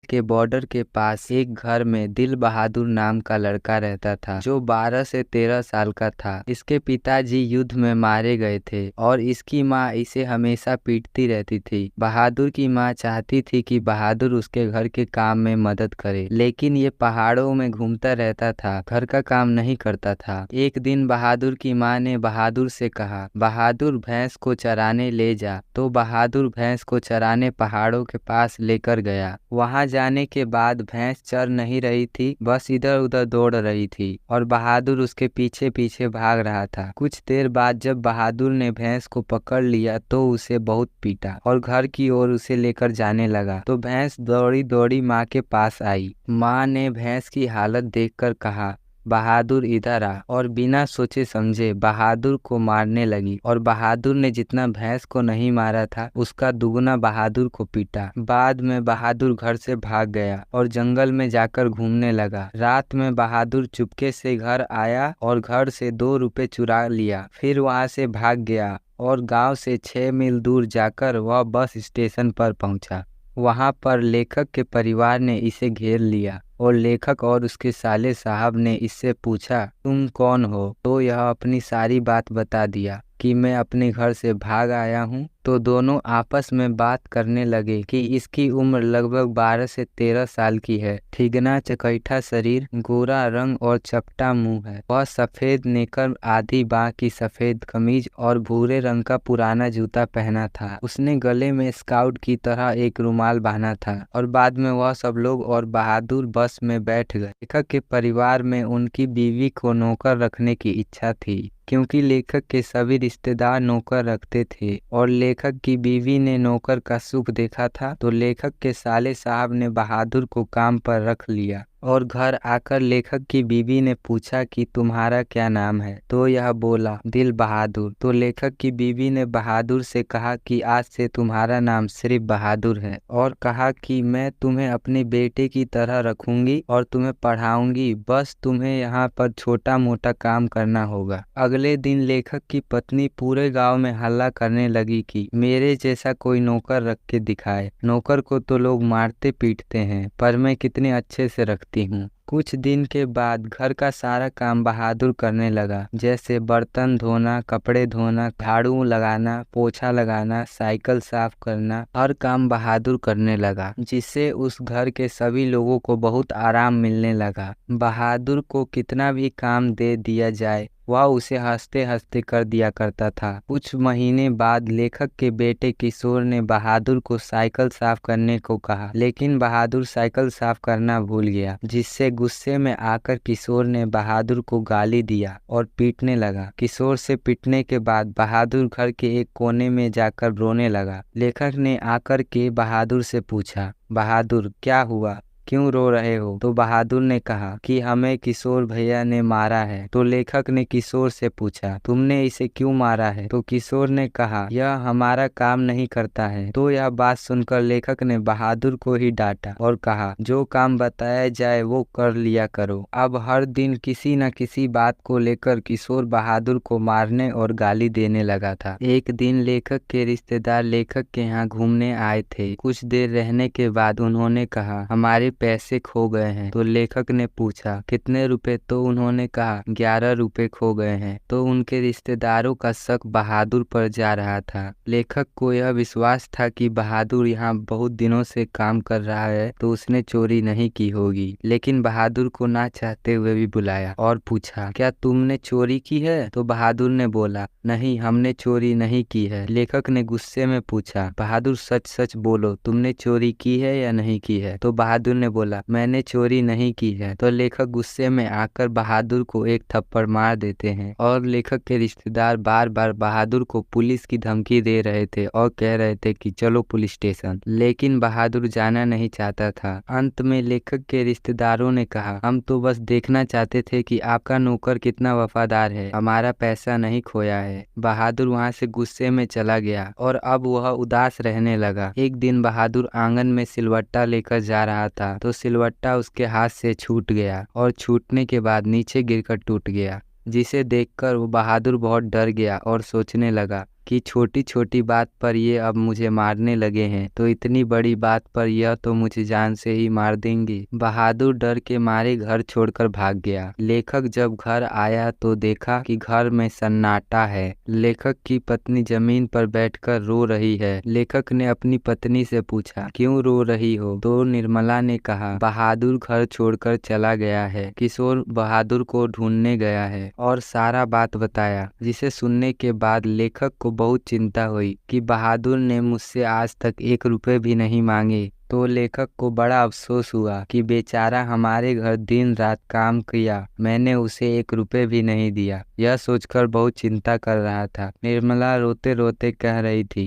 के बॉर्डर के पास एक घर में दिल बहादुर नाम का लड़का रहता था जो 12 से 13 साल का था। इसके पिताजी युद्ध में मारे गए थे और इसकी माँ इसे हमेशा पीटती रहती थी। बहादुर की माँ चाहती थी कि बहादुर उसके घर के काम में मदद करे, लेकिन ये पहाड़ों में घूमता रहता था, घर का काम नहीं करता था। एक दिन बहादुर की माँ ने बहादुर से कहा, बहादुर भैंस को चराने ले जा। तो बहादुर भैंस को चराने पहाड़ों के पास लेकर गया। वहां जाने के बाद भैंस चर नहीं रही थी, बस इधर उधर दौड़ रही थी और बहादुर उसके पीछे पीछे भाग रहा था। कुछ देर बाद जब बहादुर ने भैंस को पकड़ लिया तो उसे बहुत पीटा और घर की ओर उसे लेकर जाने लगा। तो भैंस दौड़ी दौड़ी माँ के पास आई। माँ ने भैंस की हालत देखकर कहा, बहादुर इधर आ, और बिना सोचे समझे बहादुर को मारने लगी। और बहादुर ने जितना भैंस को नहीं मारा था उसका दुगना बहादुर को पीटा। बाद में बहादुर घर से भाग गया और जंगल में जाकर घूमने लगा। रात में बहादुर चुपके से घर आया और घर से 2 रुपए चुरा लिया। फिर वहां से भाग गया और गांव से 6 मील दूर जाकर वह बस स्टेशन पर पहुंचा। वहां पर लेखक के परिवार ने इसे घेर लिया और लेखक और उसके साले साहब ने इससे पूछा, तुम कौन हो? तो यह अपनी सारी बात बता दिया कि मैं अपने घर से भाग आया हूँ। तो दोनों आपस में बात करने लगे कि इसकी उम्र लगभग 12 से 13 साल की है। ठिगना चकैठा शरीर, गोरा रंग और चपटा मुंह है। वह सफेद नेकर, आधी बांह की सफेद कमीज और भूरे रंग का पुराना जूता पहना था। उसने गले में स्काउट की तरह एक रुमाल बांधा था। और बाद में वह सब लोग और बहादुर बस में बैठ गए। लेखक के परिवार में उनकी बीवी को नौकर रखने की इच्छा थी, क्योंकि लेखक के सभी रिश्तेदार नौकर रखते थे और लेखक की बीवी ने नौकर का सुख देखा था। तो लेखक के साले साहब ने बहादुर को काम पर रख लिया और घर आकर लेखक की बीवी ने पूछा कि तुम्हारा क्या नाम है? तो यह बोला, दिल बहादुर। तो लेखक की बीवी ने बहादुर से कहा कि आज से तुम्हारा नाम सिर्फ बहादुर है, और कहा कि मैं तुम्हें अपने बेटे की तरह रखूंगी और तुम्हें पढ़ाऊंगी, बस तुम्हें यहाँ पर छोटा मोटा काम करना होगा। अगले दिन लेखक की पत्नी पूरे गांव में हल्ला करने लगी कि मेरे जैसा कोई नौकर रख के दिखाए। नौकर को तो लोग मारते पीटते हैं, पर मैं कितने अच्छे से रखती हूँ। कुछ दिन के बाद घर का सारा काम बहादुर करने लगा, जैसे बर्तन धोना, कपड़े धोना, झाड़ू लगाना, पोछा लगाना, साइकिल साफ करना। हर काम बहादुर करने लगा, जिससे उस घर के सभी लोगों को बहुत आराम मिलने लगा। बहादुर को कितना भी काम दे दिया जाए वह उसे हंसते हंसते कर दिया करता था। कुछ महीने बाद लेखक के बेटे किशोर ने बहादुर को साइकिल साफ करने को कहा, लेकिन बहादुर साइकिल साफ करना भूल गया, जिससे गुस्से में आकर किशोर ने बहादुर को गाली दिया और पीटने लगा। किशोर से पीटने के बाद बहादुर घर के एक कोने में जाकर रोने लगा। लेखक ने आकर के बहादुर से पूछा, बहादुर क्या हुआ, क्यों रो रहे हो? तो बहादुर ने कहा कि हमें किशोर भैया ने मारा है। तो लेखक ने किशोर से पूछा, तुमने इसे क्यों मारा है? तो किशोर ने कहा, यह हमारा काम नहीं करता है। तो यह बात सुनकर लेखक ने बहादुर को ही डांटा और कहा, जो काम बताया जाए वो कर लिया करो। अब हर दिन किसी न किसी बात को लेकर किशोर बहादुर को मारने और गाली देने लगा था। एक दिन लेखक के रिश्तेदार लेखक के यहाँ घूमने आए थे। कुछ देर रहने के बाद उन्होंने कहा, हमारे पैसे खो गए हैं। तो लेखक ने पूछा, कितने रुपए? तो उन्होंने कहा, 11 रुपए खो गए हैं। तो उनके रिश्तेदारों का शक बहादुर पर जा रहा था। लेखक को यह विश्वास था कि बहादुर यहाँ बहुत दिनों से काम कर रहा है, तो उसने चोरी नहीं की होगी। लेकिन बहादुर को ना चाहते हुए भी बुलाया और पूछा, क्या तुमने चोरी की है? तो बहादुर ने बोला, नहीं, हमने चोरी नहीं की है। लेखक ने गुस्से में पूछा, बहादुर सच सच बोलो, तुमने चोरी की है या नहीं की है? तो बहादुर ने बोला, मैंने चोरी नहीं की है। तो लेखक गुस्से में आकर बहादुर को एक थप्पड़ मार देते हैं और लेखक के रिश्तेदार बार बार बहादुर को पुलिस की धमकी दे रहे थे और कह रहे थे कि चलो पुलिस स्टेशन, लेकिन बहादुर जाना नहीं चाहता था। अंत में लेखक के रिश्तेदारों ने कहा, हम तो बस देखना चाहते थे कि आपका नौकर कितना वफादार है, हमारा पैसा नहीं खोया है। बहादुर वहां से गुस्से में चला गया और अब वह उदास रहने लगा। एक दिन बहादुर आंगन में सिलवट्टा लेकर जा रहा था, तो सिलवट्टा उसके हाथ से छूट गया और छूटने के बाद नीचे गिरकर टूट गया, जिसे देखकर वो बहादुर बहुत डर गया और सोचने लगा कि छोटी छोटी बात पर ये अब मुझे मारने लगे हैं, तो इतनी बड़ी बात पर यह तो मुझे जान से ही मार देंगे। बहादुर डर के मारे घर छोड़कर भाग गया। लेखक जब घर आया तो देखा कि घर में सन्नाटा है। लेखक की पत्नी जमीन पर बैठकर रो रही है। लेखक ने अपनी पत्नी से पूछा, क्यों रो रही हो? तो निर्मला ने कहा, बहादुर घर छोड़कर चला गया है। किशोर बहादुर को ढूंढने गया है और सारा बात बताया, जिसे सुनने के बाद लेखक को बहुत चिंता हुई कि बहादुर ने मुझसे आज तक 1 रुपए भी नहीं मांगे। तो लेखक को बड़ा अफसोस हुआ कि बेचारा हमारे घर दिन रात काम किया, मैंने उसे 1 रुपए भी नहीं दिया। यह सोचकर बहुत चिंता कर रहा था। निर्मला रोते रोते कह रही थी,